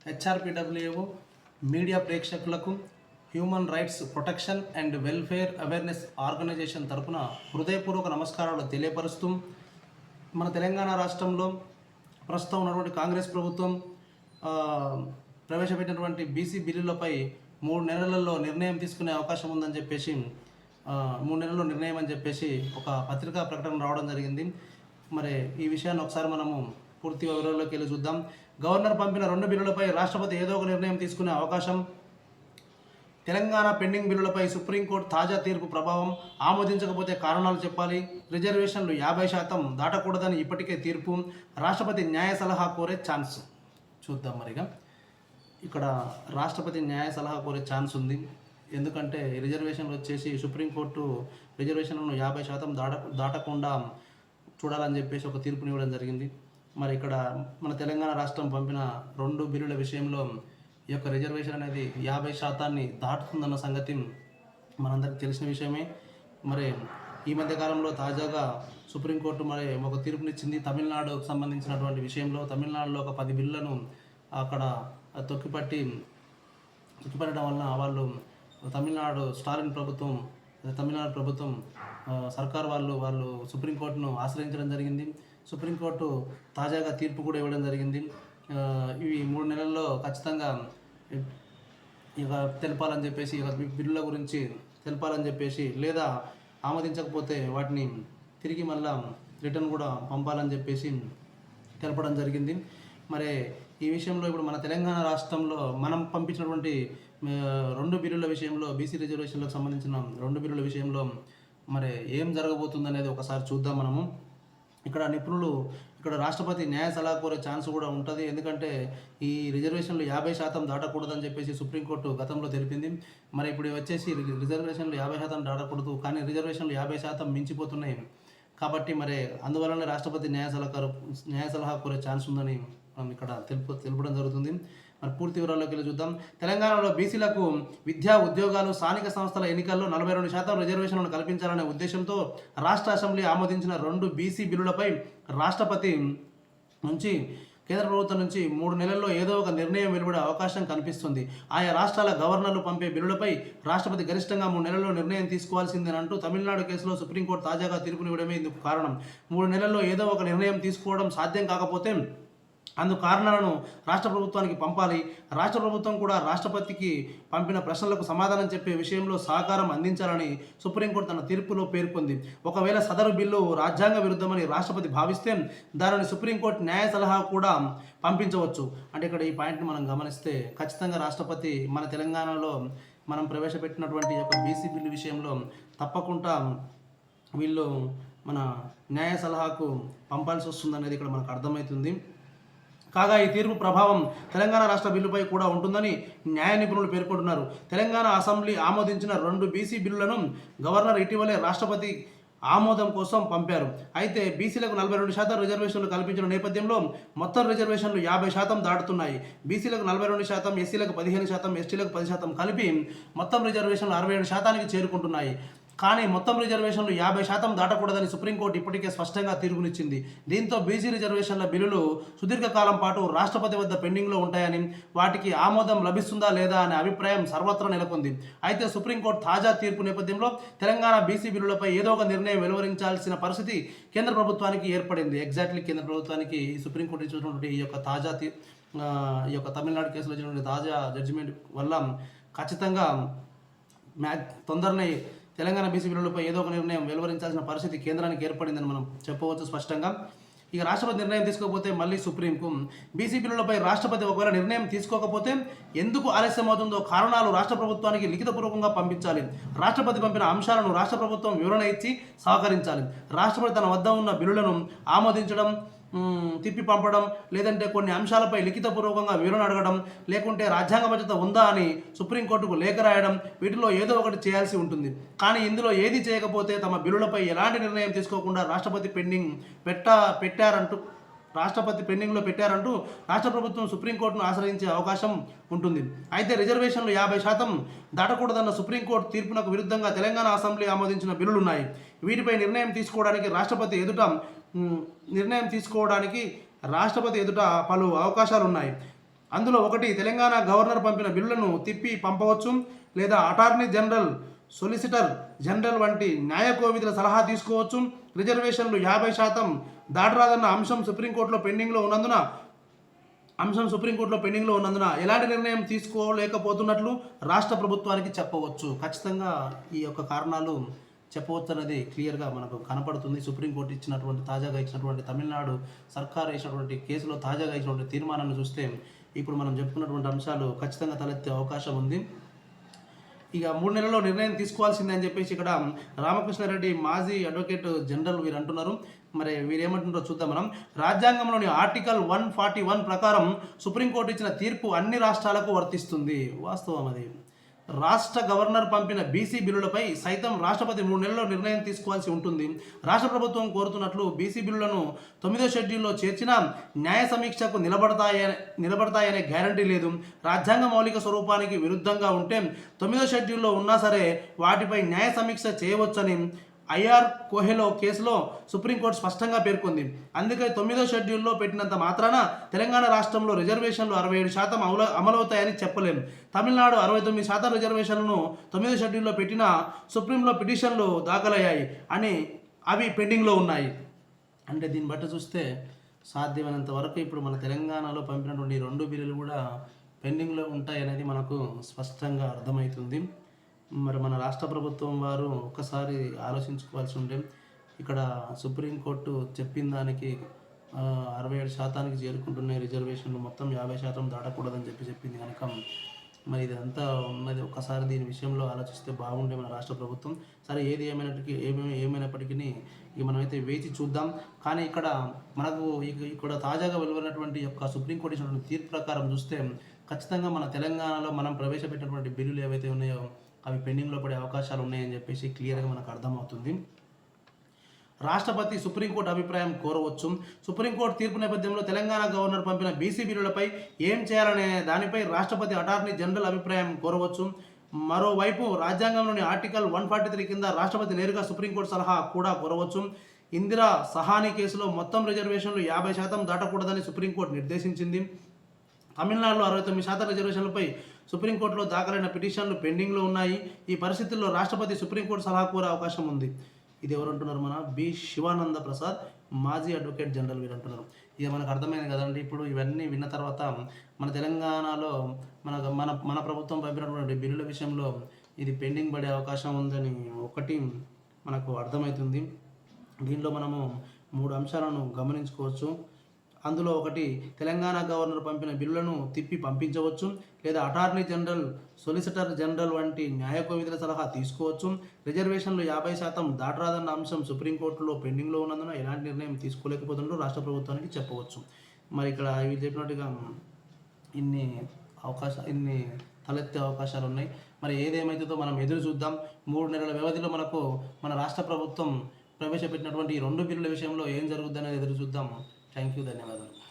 హెచ్ఆర్పిడబ్ల్యూఓ media ప్రేక్షకులకు human rights protection and welfare awareness organisation తరపున హృదయపూర్వక నమస్కారాలు తెలియపరుస్తూ మన తెలంగాణ రాష్ట్రంలో ప్రస్తుతం ఉన్నటువంటి కాంగ్రెస్ ప్రభుత్వం ప్రవేశపెట్టినటువంటి బీసీ బిల్లులపై 3 నెలలలో నిర్ణయం తీసుకునే అవకాశం ఉందని చెప్పేసి 3 నెలల్లో నిర్ణయం అని చెప్పేసి ఒక పత్రికా ప్రకటన రావడం జరిగింది. మరి ఈ విషయాన్ని ఒకసారి మనము పూర్తి వివరాల్లోకి వెళ్ళి చూద్దాం. గవర్నర్ పంపిన 2 బిల్లులపై రాష్ట్రపతి ఏదో ఒక నిర్ణయం తీసుకునే అవకాశం. తెలంగాణ పెండింగ్ బిల్లులపై సుప్రీంకోర్టు తాజా తీర్పు ప్రభావం. ఆమోదించకపోతే కారణాలు చెప్పాలి. రిజర్వేషన్లు 50% దాటకూడదని ఇప్పటికే తీర్పు. రాష్ట్రపతి న్యాయ సలహా కోరే ఛాన్స్. చూద్దాం మరిగా. ఇక్కడ రాష్ట్రపతి న్యాయ సలహా కోరే ఛాన్స్ ఉంది. ఎందుకంటే రిజర్వేషన్లు వచ్చేసి సుప్రీంకోర్టు రిజర్వేషన్లను 50% దాటకుండా చూడాలని చెప్పేసి ఒక తీర్పునివ్వడం జరిగింది. మరి ఇక్కడ మన తెలంగాణ రాష్ట్రం పంపిన 2 బిల్లుల విషయంలో ఈ యొక్క రిజర్వేషన్ అనేది 50% దాటుతుందన్న సంగతి మనందరికీ తెలిసిన విషయమే. మరి ఈ మధ్యకాలంలో తాజాగా సుప్రీంకోర్టు మరి ఒక తీర్పునిచ్చింది. తమిళనాడుకు సంబంధించినటువంటి విషయంలో తమిళనాడులో ఒక 10 బిల్లులను అక్కడ తొక్కిపట్టడం వలన వాళ్ళు తమిళనాడు ప్రభుత్వం సర్కార్ వాళ్ళు సుప్రీంకోర్టును ఆశ్రయించడం జరిగింది. సుప్రీంకోర్టు తాజాగా తీర్పు కూడా ఇవ్వడం జరిగింది. ఇవి 3 నెలల్లో ఖచ్చితంగా ఇక తెలపాలని చెప్పేసి బిల్లుల గురించి తెలపాలని చెప్పేసి, లేదా ఆమోదించకపోతే వాటిని తిరిగి మళ్ళా రిటర్న్ కూడా పంపాలని చెప్పేసి తెలపడం జరిగింది. మరి ఈ విషయంలో ఇప్పుడు మన తెలంగాణ రాష్ట్రంలో మనం పంపించినటువంటి 2 బిల్లుల విషయంలో బీసీ రిజర్వేషన్లకు సంబంధించిన 2 బిల్లుల విషయంలో మరి ఏం జరగబోతుంది అనేది ఒకసారి చూద్దాం మనము. ఇక్కడ రాష్ట్రపతి న్యాయ సలహా కోరే ఛాన్స్ కూడా ఉంటుంది. ఎందుకంటే ఈ రిజర్వేషన్లు 50% దాటకూడదని చెప్పేసి సుప్రీంకోర్టు గతంలో తెలిపింది. మరి ఇప్పుడు వచ్చేసి రిజర్వేషన్లు 50% దాటకూడదు, కానీ రిజర్వేషన్లు 50% మించిపోతున్నాయి. కాబట్టి మరి అందువలన రాష్ట్రపతి న్యాయ సలహా కోరే ఛాన్స్ ఉందని ఇక్కడ తెలుపడం జరుగుతుంది. మరి పూర్తి వివరాల్లోకి వెళ్ళి చూద్దాం. తెలంగాణలో బీసీలకు విద్యా, ఉద్యోగాలు, స్థానిక సంస్థల ఎన్నికల్లో 42% రిజర్వేషన్లను కల్పించాలనే ఉద్దేశంతో రాష్ట్ర అసెంబ్లీ ఆమోదించిన 2 బీసీ బిల్లులపై రాష్ట్రపతి నుంచి కేంద్ర ప్రభుత్వం నుంచి 3 నెలల్లో ఏదో ఒక నిర్ణయం వెలువడే అవకాశం కనిపిస్తుంది. ఆయా రాష్ట్రాల గవర్నర్లు పంపే బిల్లులపై రాష్ట్రపతి గరిష్టంగా 3 నెలల్లో నిర్ణయం తీసుకోవాల్సిందేనంటూ తమిళనాడు కేసులో సుప్రీంకోర్టు తాజాగా తీర్పునివ్వడమే ఇందుకు కారణం. 3 నెలల్లో ఏదో ఒక నిర్ణయం తీసుకోవడం సాధ్యం కాకపోతే అందుకు కారణాలను రాష్ట్ర ప్రభుత్వానికి పంపాలి. రాష్ట్ర ప్రభుత్వం కూడా రాష్ట్రపతికి పంపిన ప్రశ్నలకు సమాధానం చెప్పే విషయంలో సహకారం అందించాలని సుప్రీంకోర్టు తన తీర్పులో పేర్కొంది. ఒకవేళ సదరు బిల్లు రాజ్యాంగ విరుద్ధమని రాష్ట్రపతి భావిస్తే దానిని సుప్రీంకోర్టు న్యాయ సలహా కూడా పంపించవచ్చు. అంటే ఇక్కడ ఈ పాయింట్ని మనం గమనిస్తే ఖచ్చితంగా రాష్ట్రపతి మన తెలంగాణలో మనం ప్రవేశపెట్టినటువంటి యొక్క బీసీ బిల్లు విషయంలో తప్పకుండా వీళ్ళు మన న్యాయ సలహాకు పంపాల్సి వస్తుందనేది ఇక్కడ మనకు అర్థమవుతుంది. కాగా ఈ తీర్పు ప్రభావం తెలంగాణ రాష్ట్ర బిల్లుపై కూడా ఉంటుందని న్యాయ నిపుణులు పేర్కొంటున్నారు. తెలంగాణ అసెంబ్లీ ఆమోదించిన 2 బీసీ బిల్లులను గవర్నర్ ఇటీవలే రాష్ట్రపతి ఆమోదం కోసం పంపారు. అయితే బీసీలకు 42% రిజర్వేషన్లు కల్పించిన నేపథ్యంలో మొత్తం రిజర్వేషన్లు 50% దాటుతున్నాయి. బీసీలకు 42%, ఎస్సీలకు 15%, ఎస్టీలకు 10% కలిపి మొత్తం రిజర్వేషన్లు 67%కి చేరుకుంటున్నాయి. కానీ మొత్తం రిజర్వేషన్లు 50% దాటకూడదని సుప్రీంకోర్టు ఇప్పటికే స్పష్టంగా తీర్పునిచ్చింది. దీంతో బీసీ రిజర్వేషన్ల బిల్లులు సుదీర్ఘకాలం పాటు రాష్ట్రపతి వద్ద పెండింగ్లో ఉంటాయని, వాటికి ఆమోదం లభిస్తుందా లేదా అనే అభిప్రాయం సర్వత్రా నెలకొంది. అయితే సుప్రీంకోర్టు తాజా తీర్పు నేపథ్యంలో తెలంగాణ బీసీ బిల్లులపై ఏదో ఒక నిర్ణయం వెలువరించాల్సిన పరిస్థితి కేంద్ర ప్రభుత్వానికి ఏర్పడింది. ఎగ్జాక్ట్లీ కేంద్ర ప్రభుత్వానికి సుప్రీంకోర్టు ఇచ్చినటువంటి ఈ యొక్క తమిళనాడు కేసులో ఇచ్చినటువంటి తాజా జడ్జిమెంట్ వల్ల ఖచ్చితంగా తొందరనే తెలంగాణ బీసీ బిల్లులపై ఏదో ఒక నిర్ణయం వెలువరించాల్సిన పరిస్థితి కేంద్రానికి ఏర్పడిందని మనం చెప్పవచ్చు స్పష్టంగా. ఇక రాష్ట్రపతి నిర్ణయం తీసుకోకపోతే మళ్ళీ సుప్రీంకు బీసీ బిల్లులపై రాష్ట్రపతి ఒకవేళ నిర్ణయం తీసుకోకపోతే ఎందుకు ఆలస్యం అవుతుందో కారణాలు రాష్ట్ర ప్రభుత్వానికి లిఖితపూర్వకంగా పంపించాలి. రాష్ట్రపతి పంపిన అంశాలను రాష్ట్ర ప్రభుత్వం వివరణ ఇచ్చి సహకరించాలి. రాష్ట్రపతి తన వద్ద ఉన్న బిల్లులను ఆమోదించడం, తిప్పి పంపడం, లేదంటే కొన్ని అంశాలపై లిఖితపూర్వకంగా వివరణ అడగడం, లేకుంటే రాజ్యాంగబద్ధత ఉందా అని సుప్రీంకోర్టుకు లేఖ రాయడం, వీటిలో ఏదో ఒకటి చేయాల్సి ఉంటుంది. కానీ ఇందులో ఏది చేయకపోతే తమ బిల్లులపై ఎలాంటి నిర్ణయం తీసుకోకుండా రాష్ట్రపతి పెండింగ్లో పెట్టారంటూ రాష్ట్ర ప్రభుత్వం సుప్రీంకోర్టును ఆశ్రయించే అవకాశం ఉంటుంది. అయితే రిజర్వేషన్లు 50% దాటకూడదన్న సుప్రీంకోర్టు తీర్పునకు విరుద్ధంగా తెలంగాణ అసెంబ్లీ ఆమోదించిన బిల్లులున్నాయి. వీటిపై నిర్ణయం తీసుకోవడానికి రాష్ట్రపతి ఎదుట పలు అవకాశాలు ఉన్నాయి. అందులో ఒకటి, తెలంగాణ గవర్నర్ పంపిన బిల్లులను తిప్పి పంపవచ్చు, లేదా అటార్నీ జనరల్, సొలిసిటర్ జనరల్ వంటి న్యాయ కోవిధుల సలహా తీసుకోవచ్చు. రిజర్వేషన్లు 50% దాటరాదన్న అంశం సుప్రీంకోర్టులో పెండింగ్లో ఉన్నందున ఎలాంటి నిర్ణయం తీసుకోలేకపోతున్నట్లు రాష్ట్ర ప్రభుత్వానికి చెప్పవచ్చు. ఖచ్చితంగా ఈ యొక్క కారణాలు చెప్పవచ్చు అనేది క్లియర్గా మనకు కనపడుతుంది. సుప్రీంకోర్టు తాజాగా ఇచ్చినటువంటి తమిళనాడు సర్కార్ వేసినటువంటి కేసులో తాజాగా ఇచ్చినటువంటి తీర్మానాన్ని చూస్తే ఇప్పుడు మనం చెప్పుకున్నటువంటి అంశాలు ఖచ్చితంగా తలెత్తే అవకాశం ఉంది. ఇక 3 నెలల్లో నిర్ణయం తీసుకోవాల్సిందే అని చెప్పేసి ఇక్కడ రామకృష్ణారెడ్డి మాజీ అడ్వకేట్ జనరల్ వీరు అంటున్నారు. మరి వీరేమంటున్నారో చూద్దాం మనం. రాజ్యాంగంలోని ఆర్టికల్ 141 ప్రకారం సుప్రీంకోర్టు ఇచ్చిన తీర్పు అన్ని రాష్ట్రాలకు వర్తిస్తుంది. వాస్తవం అది. రాష్ట్ర గవర్నర్ పంపిన బీసీ బిల్లులపై సైతం రాష్ట్రపతి 3 నెలల్లో నిర్ణయం తీసుకోవాల్సి ఉంటుంది. రాష్ట్ర ప్రభుత్వం కోరుతున్నట్లు బీసీ బిల్లులను 9వ షెడ్యూల్లో చేర్చినా న్యాయ సమీక్షకు నిలబడతాయనే గ్యారంటీ లేదు. రాజ్యాంగ మౌలిక స్వరూపానికి విరుద్ధంగా ఉంటే 9వ షెడ్యూల్లో ఉన్నా సరే వాటిపై న్యాయ సమీక్ష చేయవచ్చని ఐఆర్ కోహెలో కేసులో సుప్రీంకోర్టు స్పష్టంగా పేర్కొంది. అందుకే 9వ షెడ్యూల్లో పెట్టినంత మాత్రాన తెలంగాణ రాష్ట్రంలో రిజర్వేషన్లు 67% అమలవుతాయని చెప్పలేం. తమిళనాడు 69% రిజర్వేషన్లను 9వ షెడ్యూల్లో పెట్టిన సుప్రీంలో పిటిషన్లు దాఖలయ్యాయి అని అవి పెండింగ్లో ఉన్నాయి. అంటే దీన్ని బట్టి చూస్తే సాధ్యమైనంత వరకు ఇప్పుడు మన తెలంగాణలో పంపినటువంటి 2 బిల్లులు కూడా పెండింగ్లో ఉంటాయనేది మనకు స్పష్టంగా అర్థమవుతుంది. మరి మన రాష్ట్ర ప్రభుత్వం వారు ఒక్కసారి ఆలోచించుకోవాల్సి ఉండే. ఇక్కడ సుప్రీంకోర్టు చెప్పిన దానికి 67% చేరుకుంటున్నాయి రిజర్వేషన్లు, మొత్తం 50% దాటకూడదని చెప్పింది కనుక మరి ఇదంతా ఉన్నది. ఒక్కసారి దీని విషయంలో ఆలోచిస్తే బాగుండే మన రాష్ట్ర ప్రభుత్వం. సరే, ఏమైనప్పటికీ ఇక మనమైతే వేచి చూద్దాం. కానీ ఇక్కడ మనకు ఇక్కడ తాజాగా వెలువడినటువంటి యొక్క సుప్రీంకోర్టు ఇచ్చినటువంటి తీర్పు ప్రకారం చూస్తే ఖచ్చితంగా మన తెలంగాణలో మనం ప్రవేశపెట్టినటువంటి బిల్లులు ఏవైతే ఉన్నాయో అవి పెండింగ్లో పడే అవకాశాలు ఉన్నాయని చెప్పేసి క్లియర్గా మనకు అర్థమవుతుంది. రాష్ట్రపతి సుప్రీంకోర్టు అభిప్రాయం కోరవచ్చు. సుప్రీంకోర్టు తీర్పు నేపథ్యంలో తెలంగాణ గవర్నర్ పంపిన బీసీ బిల్లులపై ఏం చేయాలనే దానిపై రాష్ట్రపతి అటార్నీ జనరల్ అభిప్రాయం కోరవచ్చు. మరోవైపు రాజ్యాంగంలోని ఆర్టికల్ 143 కింద రాష్ట్రపతి నేరుగా సుప్రీంకోర్టు సలహా కూడా కోరవచ్చు. ఇందిరా సహానీ కేసులో మొత్తం రిజర్వేషన్లు 50% దాటకూడదని సుప్రీంకోర్టు నిర్దేశించింది. తమిళనాడులో 69% రిజర్వేషన్లపై సుప్రీంకోర్టులో దాఖలైన పిటిషన్లు పెండింగ్లో ఉన్నాయి. ఈ పరిస్థితుల్లో రాష్ట్రపతి సుప్రీంకోర్టు సలహా కోరే అవకాశం ఉంది. ఇది ఎవరు అంటున్నారు? మన బి శివానంద ప్రసాద్, మాజీ అడ్వకేట్ జనరల్ వీరు అంటున్నారు. ఇక మనకు అర్థమైంది కదండి. ఇప్పుడు ఇవన్నీ విన్న తర్వాత మన తెలంగాణలో మన ప్రభుత్వం పంపినటువంటి బిల్లుల విషయంలో ఇది పెండింగ్ పడే అవకాశం ఉందని ఒకటి మనకు అర్థమవుతుంది. దీనిలో మనము 3 అంశాలను గమనించుకోవచ్చు. అందులో ఒకటి, తెలంగాణ గవర్నర్ పంపిన బిల్లులను తిప్పి పంపించవచ్చు, లేదా అటార్నీ జనరల్, సొలిసిటర్ జనరల్ వంటి న్యాయ కోవిధుల సలహా తీసుకోవచ్చు. రిజర్వేషన్లు 50% దాటరాదన్న అంశం సుప్రీంకోర్టులో పెండింగ్లో ఉన్నందున ఎలాంటి నిర్ణయం తీసుకోలేకపోతుండో రాష్ట్ర ప్రభుత్వానికి చెప్పవచ్చు. మరి ఇక్కడ ఇవి చెప్పినట్టుగా ఇన్ని తలెత్తే అవకాశాలు ఉన్నాయి. మరి ఏదేమైతుందో మనం ఎదురు చూద్దాం. 3 నెలల వ్యవధిలో మన రాష్ట్ర ప్రభుత్వం ప్రవేశపెట్టినటువంటి ఈ 2 బిల్లుల విషయంలో ఏం జరుగుతుందనేది ఎదురు చూద్దాం. థ్యాంక్ యూ, ధన్యవాదాలు.